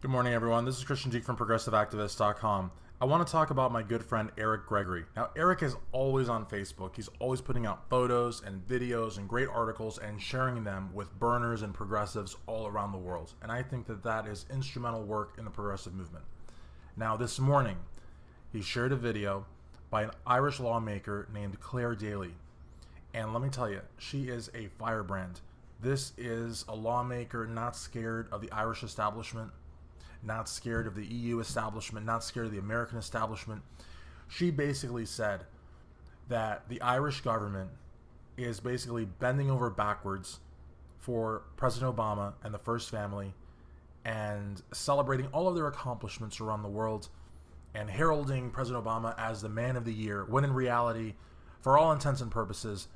Good morning, everyone. This is Christian Geek from ProgressiveActivist.com. I want to talk about my good friend Eric Gregory. Now, Eric is always on Facebook. He's always putting out photos and videos and great articles and sharing them with burners and progressives all around the world. And I think that that is instrumental work in the progressive movement. Now, this morning, he shared a video by an Irish lawmaker named CLARE Daly. And let me tell you, she is a firebrand. This is a lawmaker not scared of the Irish establishment, not scared of the EU establishment, not scared of the American establishment. She basically said that the Irish government is basically bending over backwards for President Obama and the First Family and celebrating all of their accomplishments around the world and heralding President Obama as the man of the year, when in reality, for all intents and purposes,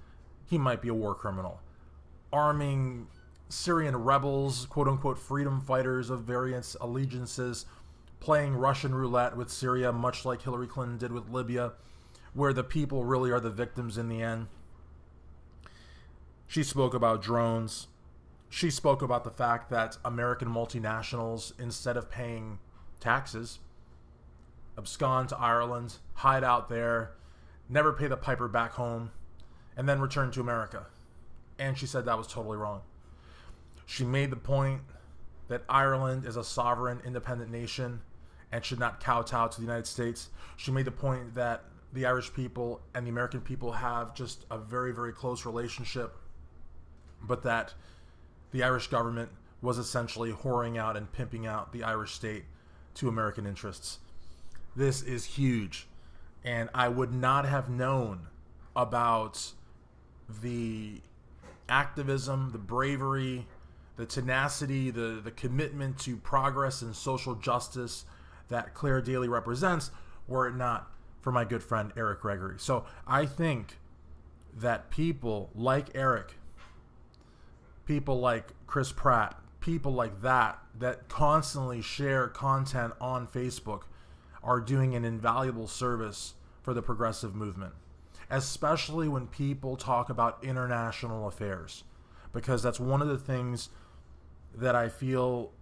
he might be a war criminal, arming Syrian rebels, quote-unquote freedom fighters of various allegiances, playing Russian roulette with Syria, much like Hillary Clinton did with Libya, where the people really are the victims in the end. She spoke about drones. She spoke about the fact that American multinationals, instead of paying taxes, abscond to Ireland, hide out there, never pay the piper back home, and then return to America. And she said that was totally wrong. She made the point that Ireland is a sovereign, independent nation and should not kowtow to the United States. She made the point that the Irish people and the American people have just a very, very close relationship, but that the Irish government was essentially whoring out and pimping out the Irish state to American interests. This is huge, and I would not have known about the activism, the bravery, the tenacity, the commitment to progress and social justice that CLARE Daly represents, were it not for my good friend Eric Gregory. So I think that people like Eric, people like Chris Pratt, people like that constantly share content on Facebook are doing an invaluable service for the progressive movement, especially when people talk about international affairs, because that's one of the things that I feel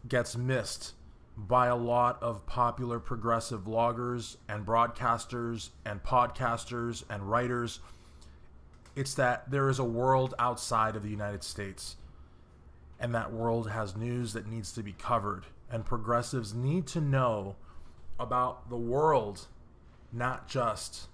gets missed by a lot of popular progressive vloggers and broadcasters and podcasters and writers. It's that there is a world outside of the United States, and that world has news that needs to be covered, and progressives need to know about the world, not just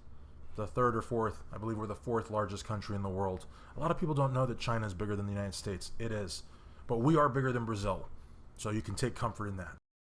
the third or fourth. I believe we're the fourth largest country in the world. A lot of people don't know that China is bigger than the United States. It is. But we are bigger than Brazil. So you can take comfort in that.